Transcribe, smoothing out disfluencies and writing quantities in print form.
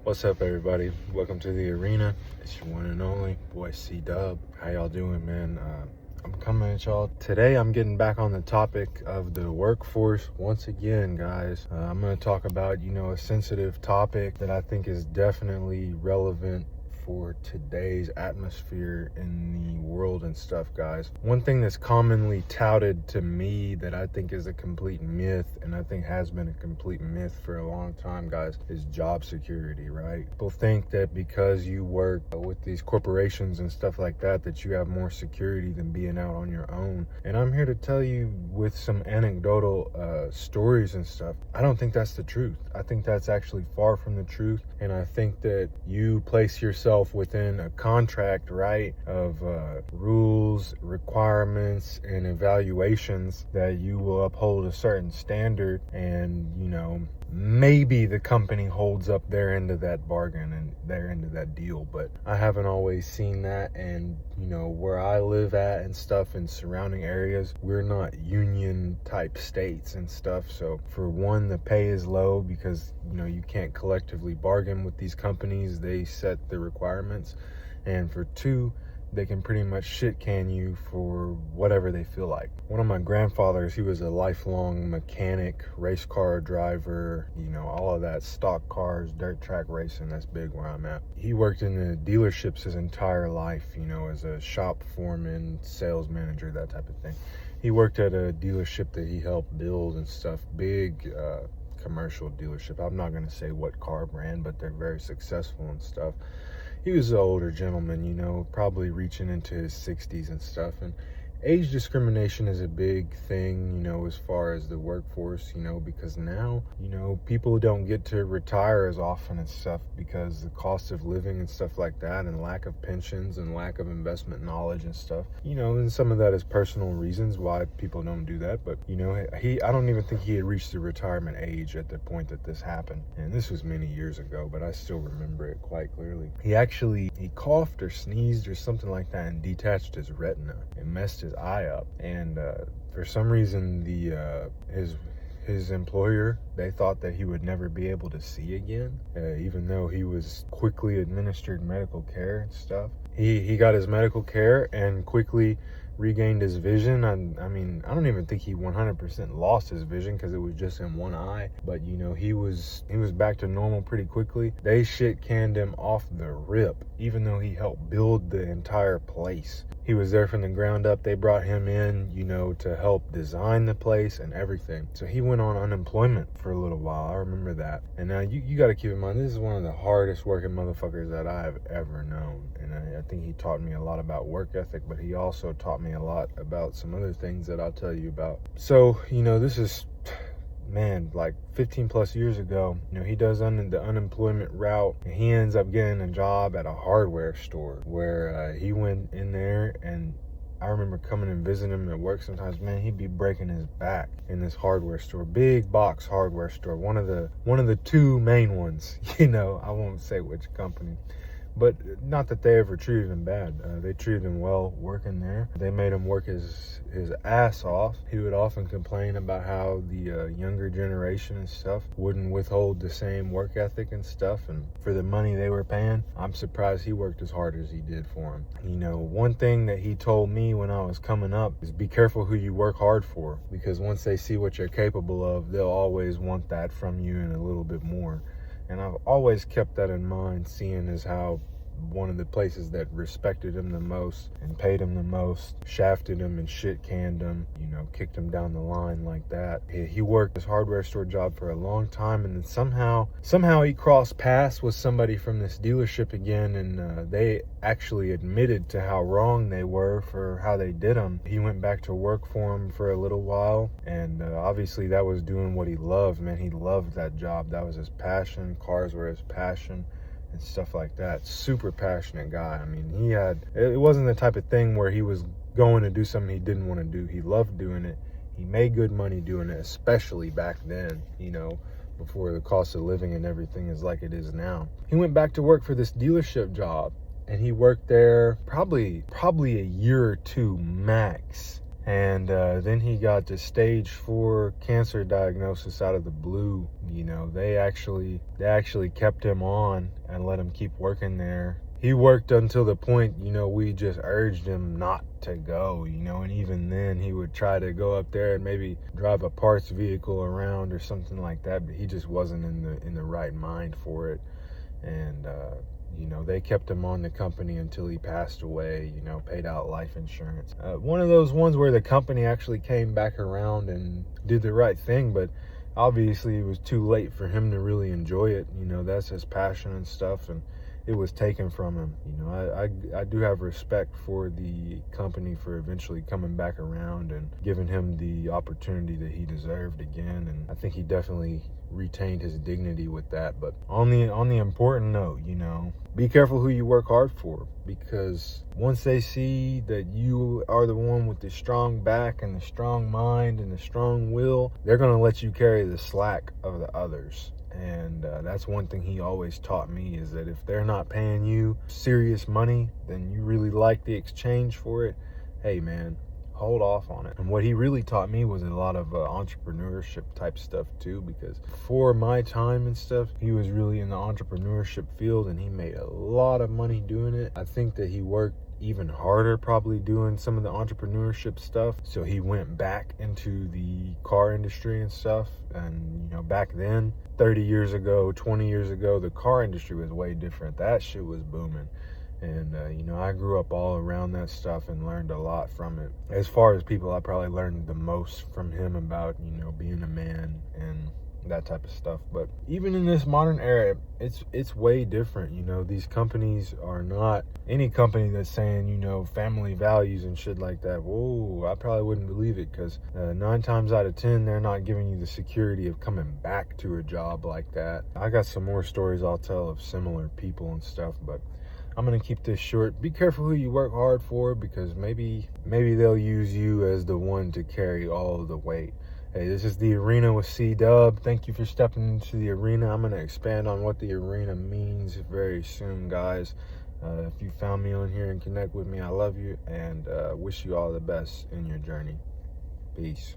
What's up, everybody? Welcome to the arena. It's your one and only boy SEADUB. How y'all doing, man? I'm coming at y'all today. I'm getting back on the topic of the workforce once again, guys. I'm going to talk about, a sensitive topic that I think is definitely relevant for today's atmosphere in the world and stuff, guys. One thing that's commonly touted to me that I think is a complete myth, and I think has been a complete myth for a long time, guys, is job security, right? People think that because you work with these corporations and stuff like that, that you have more security than being out on your own. And I'm here to tell you with some anecdotal stories and stuff, I don't think that's the truth. I think that's actually far from the truth. And I think that you place yourself within a contract, right, of rules, requirements, and evaluations that you will uphold a certain standard, and maybe the company holds up their end of that bargain and their end of that deal. But I haven't always seen that, and where I live at and stuff in surrounding areas, we're not union type states and stuff. So for one, the pay is low because you can't collectively bargain with these companies. They set the requirements. And for two, they can pretty much shit can you for whatever they feel like. One of my grandfathers, he was a lifelong mechanic, race car driver, all of that, stock cars, dirt track racing. That's big where I'm at. He worked in the dealerships his entire life, as a shop foreman, sales manager, that type of thing. He worked at a dealership that he helped build and stuff, big commercial dealership. I'm not going to say what car brand, but they're very successful and stuff. He was an older gentleman, probably reaching into his 60s and stuff. And age discrimination is a big thing, as far as the workforce, because now, people don't get to retire as often and stuff because the cost of living and stuff like that, and lack of pensions and lack of investment knowledge and stuff, and some of that is personal reasons why people don't do that. But, I don't even think he had reached the retirement age at the point that this happened. And this was many years ago, but I still remember it quite clearly. He coughed or sneezed or something like that and detached his retina and messed his eye up. And for some reason, his employer, they thought that he would never be able to see again, even though he was quickly administered medical care and stuff. He got his medical care and quickly regained his vision. I don't even think he 100% lost his vision because it was just in one eye. But he was back to normal pretty quickly. They shit canned him off the rip, even though he helped build the entire place. He was there from the ground up. They brought him in, to help design the place and everything. So he went on unemployment for a little while. I remember that. And now you got to keep in mind, this is one of the hardest working motherfuckers that I have ever known. And I think he taught me a lot about work ethic, but he also taught me a lot about some other things that I'll tell you about. So, this is, like 15 plus years ago. He does the unemployment route, and he ends up getting a job at a hardware store where he went in there. And I remember coming and visiting him at work sometimes. Man, he'd be breaking his back in this hardware store, big box hardware store, one of the two main ones. I won't say which company. But not that they ever treated him bad. They treated him well working there. They made him work his ass off. He would often complain about how the younger generation and stuff wouldn't withhold the same work ethic and stuff. And for the money they were paying, I'm surprised he worked as hard as he did for him. One thing that he told me when I was coming up is be careful who you work hard for, because once they see what you're capable of, they'll always want that from you and a little bit more. And I've always kept that in mind, seeing as how one of the places that respected him the most and paid him the most shafted him and shit canned him, kicked him down the line like that. He worked his hardware store job for a long time, and then somehow he crossed paths with somebody from this dealership again, and they actually admitted to how wrong they were for how they did him. He went back to work for him for a little while, and obviously that was doing what he loved, man. He loved that job. That was his passion. Cars were his passion and stuff like that. Super passionate guy. It wasn't the type of thing where he was going to do something he didn't want to do. He loved doing it. He made good money doing it, especially back then, before the cost of living and everything is like it is now. He went back to work for this dealership job, and he worked there probably a year or two max. And then he got the stage 4 cancer diagnosis out of the blue. You know, they actually kept him on and let him keep working there. He worked until the point, you know, we just urged him not to go, you know, and even then he would try to go up there and maybe drive a parts vehicle around or something like that, but he just wasn't in the right mind for it. And you know, they kept him on the company until he passed away, you know, paid out life insurance. One of those ones where the company actually came back around and did the right thing, but obviously it was too late for him to really enjoy it. You know, that's his passion and stuff, and it was taken from him. You know, I do have respect for the company for eventually coming back around and giving him the opportunity that he deserved again, and I think he definitely retained his dignity with that. But on the important note, you know, be careful who you work hard for, because once they see that you are the one with the strong back and the strong mind and the strong will, they're going to let you carry the slack of the others. And that's one thing he always taught me, is that if they're not paying you serious money, then you really like the exchange for it, hey man, hold off on it. And what he really taught me was a lot of entrepreneurship type stuff too, because before my time and stuff, he was really in the entrepreneurship field and he made a lot of money doing it. I think that he worked even harder probably doing some of the entrepreneurship stuff, so he went back into the car industry and stuff. And you know, back then, 30 years ago, 20 years ago, the car industry was way different. That shit was booming. And you know, I grew up all around that stuff and learned a lot from it. As far as people, I probably learned the most from him about, you know, being a man and that type of stuff. But even in this modern era, it's way different. You know, these companies are not any company that's saying, you know, family values and shit like that. Whoa, I probably wouldn't believe it, because 9 times out of 10, they're not giving you the security of coming back to a job like that. I got some more stories I'll tell of similar people and stuff, but I'm gonna keep this short. Be careful who you work hard for, because maybe they'll use you as the one to carry all of the weight. Hey, this is the Arena with SEADUB. Thank you for stepping into the arena. I'm gonna expand on what the arena means very soon, guys. If you found me on here and connect with me, I love you, and wish you all the best in your journey. Peace.